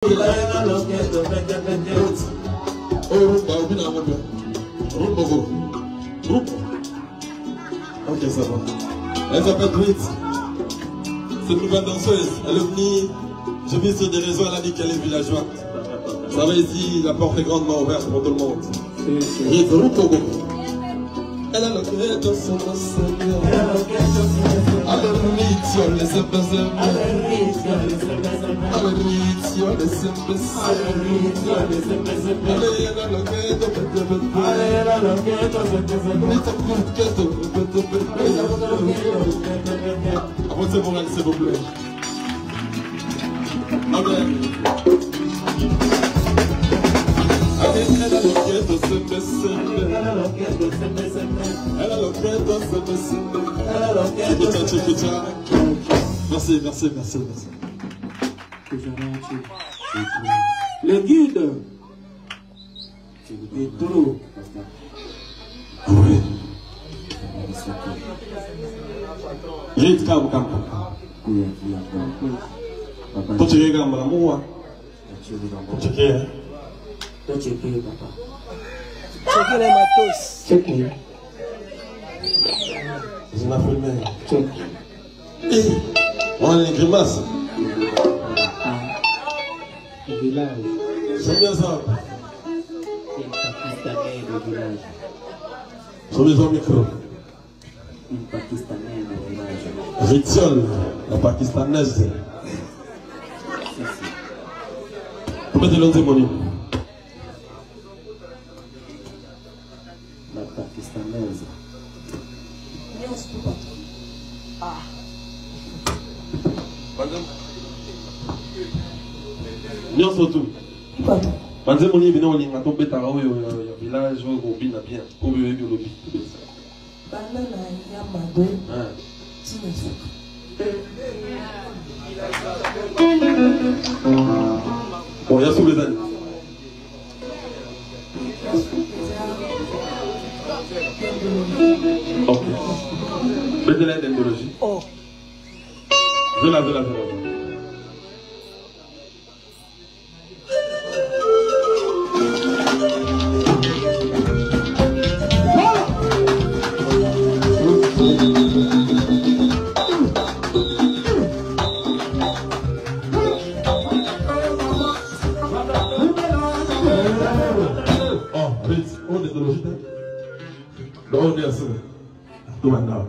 Ok, ça va. Elle s'appelle Brit. C'est une nouvelle danseuse. Elle est venue. J'ai vu sur des réseaux, elle a dit qu'elle est villageoise. Ça va ici, la porte est grandement ouverte pour tout le monde. Brit, Rupogo. Elle a le cœur dans son Seigneur. Alléluia, les embazements. Alléluia, les embazements. Avancez pour elle, s'il vous plaît. Amen. Elle a le cœur de se baisser. Elle a le cœur de se baisser. Elle a le cœur de se baisser. Elle a le cœur de se baisser. Merci, merci, merci, merci. Le guide. Et trop. Ah oui. Rite calme, calme. Toi tu regardes mon amour. Tu regardes. Toi tu es payé, papa. Checker les matos. Checker. Je m'en filmé. Checker. On a une grimace. Village. C'est bien ça. Une Pakistanais de village. Sur mes micro. Une Pakistanais de village. Ritiole, la pakistanaise. Combien de l'ont témoigné? La Pakistanaise. Nous surtout. Quand on est venu au village, on village, on bien. On veut bien le bon, il y a sous les années. Ok. Mettez l'aide d'endologie. Oh. Zela. Don't be a sinner. Do it now.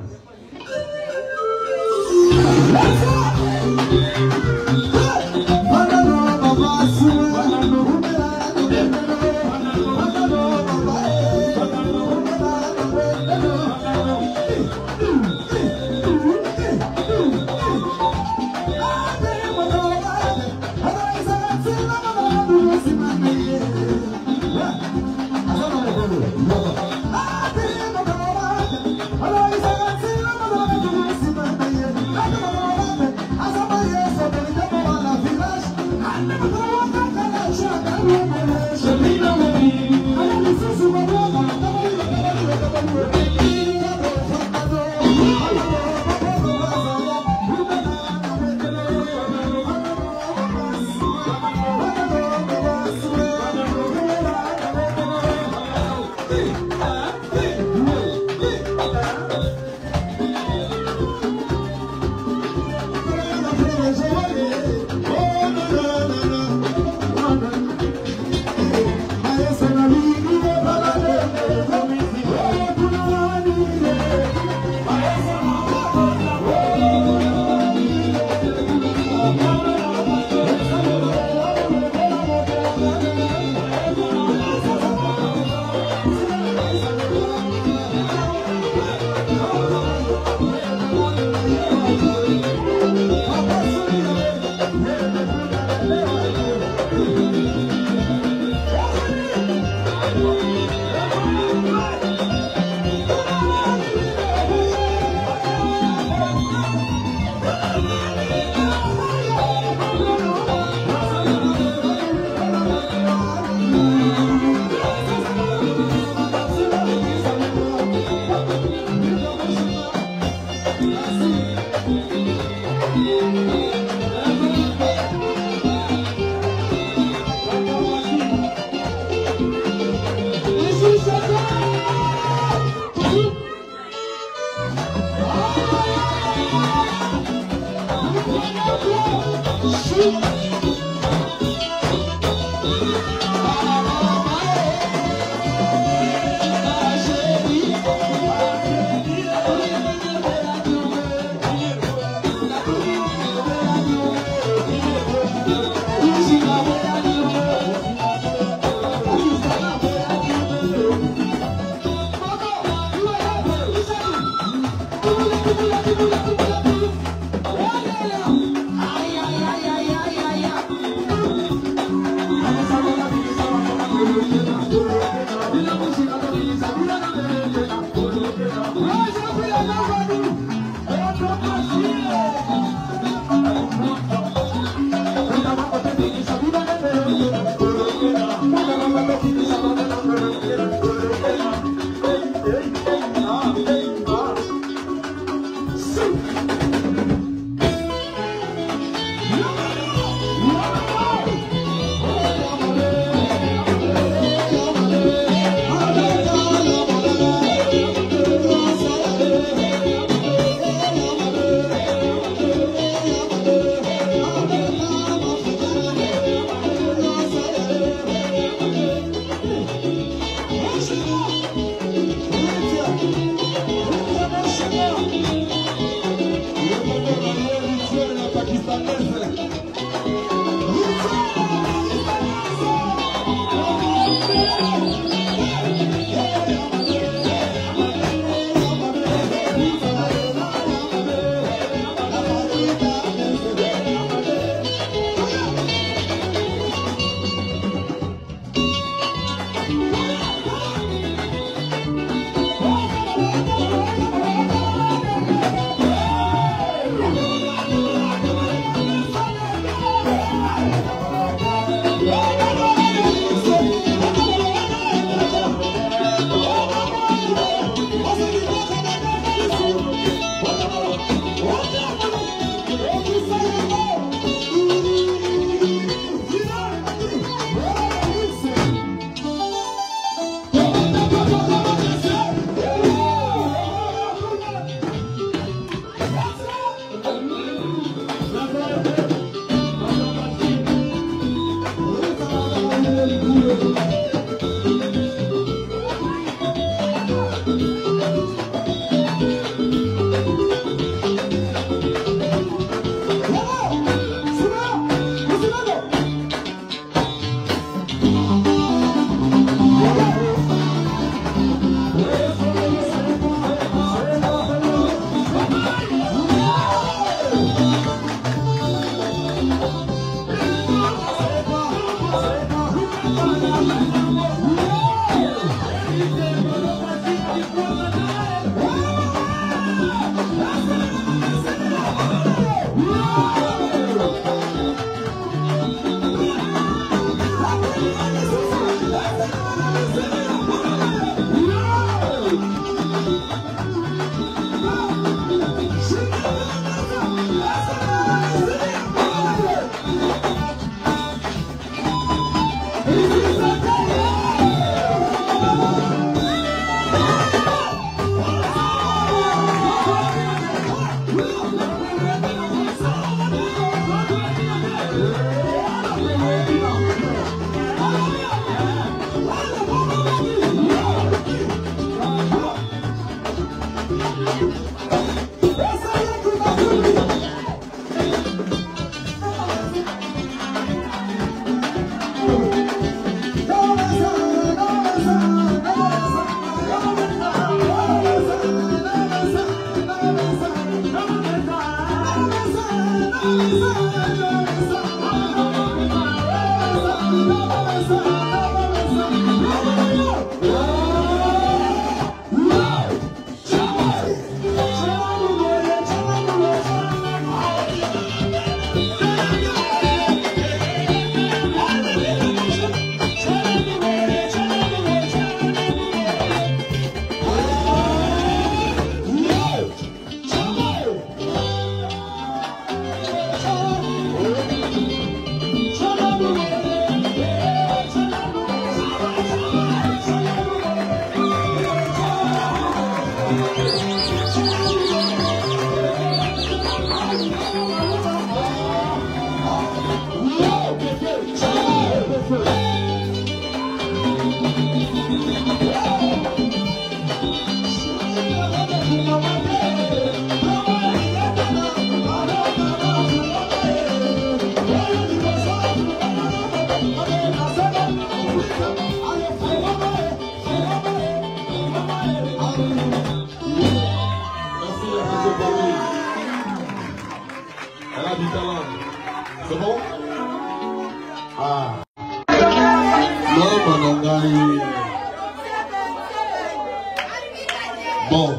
Bon.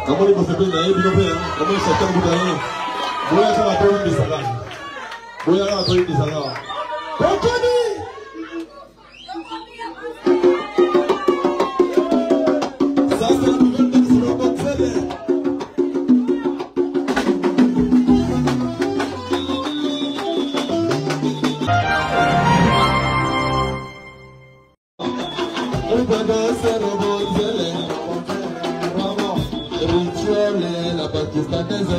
Comment il faut se plaindre d'ailleurs, comment il s'attend pour d'ailleurs. Boya quand la police de Salah. Boya quand la police de Salah. Ça c'est la nouvelle de Siro Boxele. La pakistanaise.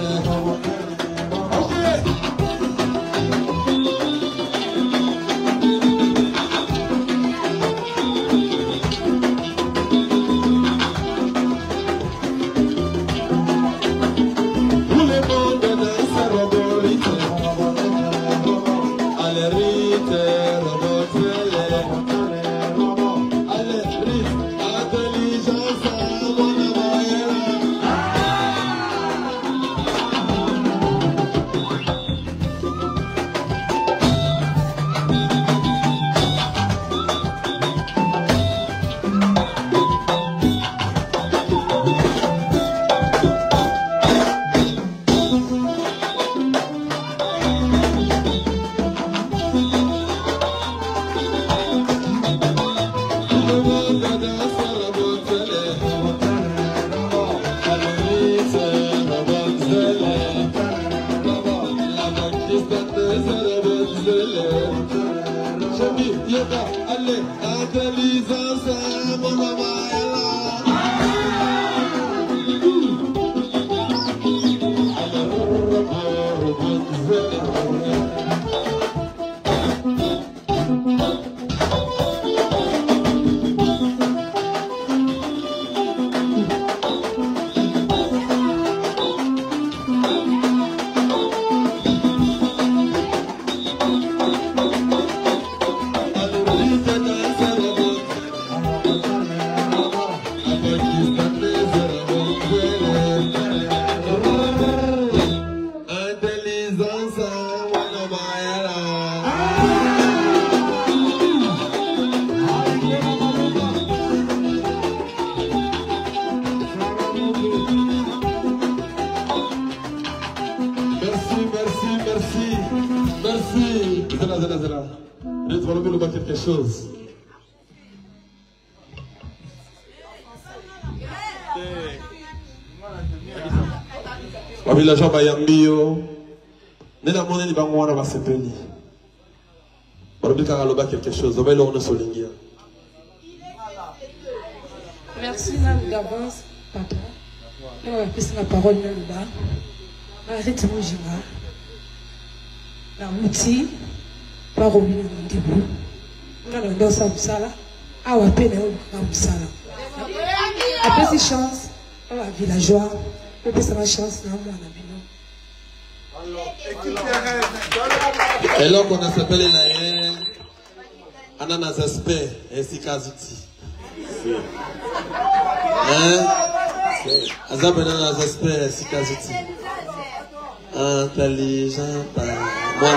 Quelque chose. Wabi jambe yambio. Nena mone ni bangwana va sepeli. Wabi kangaloba quelque chose. Wabi l'on solingia. Merci d'avance, papa. On va passer la parole là-bas. Arrête mon jima. La mouti. Pas revenir au début. On a dans sa moussala. Ah, on a peine à moussala. Après cette chance, on a villageois. On peut savoir chance dans moi. Et là, on a s'appelé la on a nos aspects ainsi qu'Azuti. Hein? Azab on a nos aspects ainsi qu'Azuti. Intelligent, moi,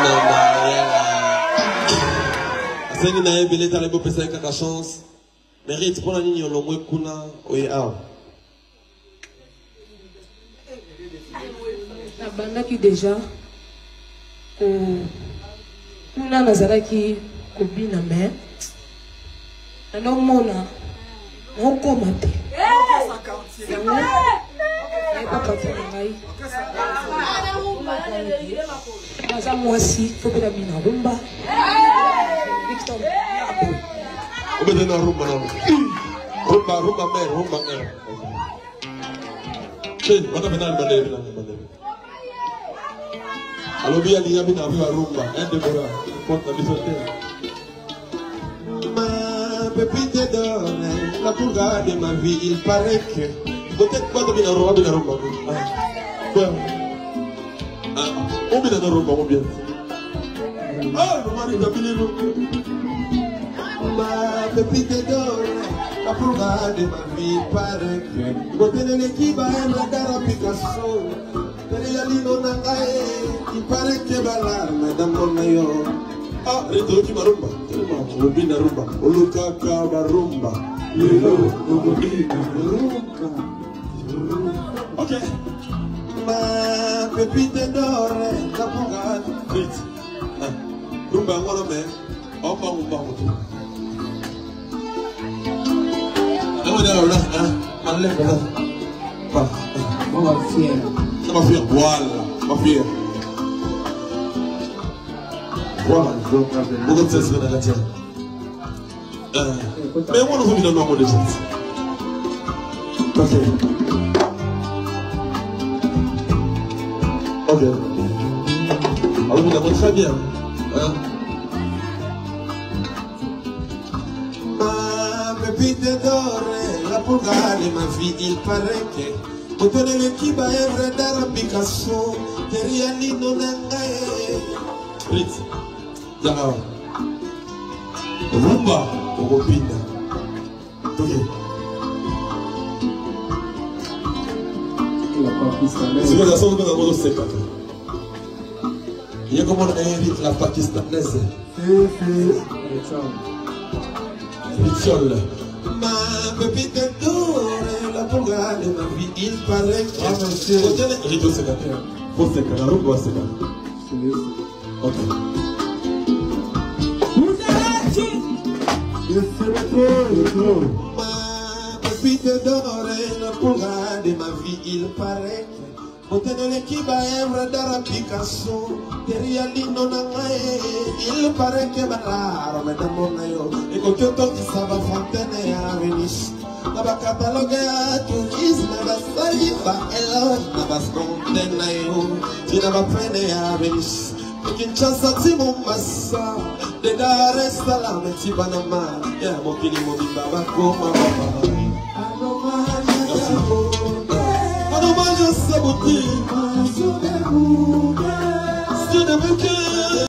Sengi na ebele tala bo pesa kaka chance. Mérite pour la nini olomwe kuna oye awa. Na bandaki déjà kuna nazalaki kobina mais alors mona non commenter. Naza mwasi faut que la bina rumba. Rumba mère, rumba mère. Chez, on a besoin de bander. Alors bien il y a bien rumba, un Déborah, contre la bisoté. Ma pépite d'or, la courga de ma vie, il paraît que peut-être pas de bien rumba. Ah, on vient de rumba, on vient. Ah, le mari de Billy. Ma pépite d'or, la courga de ma vie, il paraît que côté de l'équipe à un Picasso. Il paraît que balarme dans mon maillot. Ah, Retoki Marumba. Obina Rumba. Olukaka Marumba. Obina Rumba. Ok. Ma pépite d'or, la bourgade. Vite. Rumba, on le met. On va. Voilà. Beaucoup de choses dans la terre. Mais on nous donne un mot de choses. Parfait. Ok. Alors vous l'avez très bien. Ma pépite d'or, la bourgade, ma fille, il paraît que pour donner le kiba est vrai d'Ara Picasso, derrière l'ino nangaye. Fritz. D'accord. Rumba, Robina. Ok. La pakistanaise. C'est que la sonde de la mode c'est quoi? Il y a comment on invite la pakistanaise. Ritual. Ma pépite d'or, la bourgade de ma vie, il paraît que. Ah, monsieur. Rito c'est quoi? Faut c'est quoi? La rumba c'est quoi? Ok. Ma pépite d'or, la bourgade de ma vie, il paraît que. Otene kiba evra d'Ara Picasso, derrière l'ino nangaye, il paraît que bararo me damonayo, et quand tu entends ça va fontaine à Venise, la va catalogue à tourisme, la saliva, elle n'a pas spontanéo, tu n'as pas peiné à Venise, et Kinshasa, Mombasa, de Dar es Salaam, et Tibanama, et à mon kili, mon bibaba, comme merci. Je sais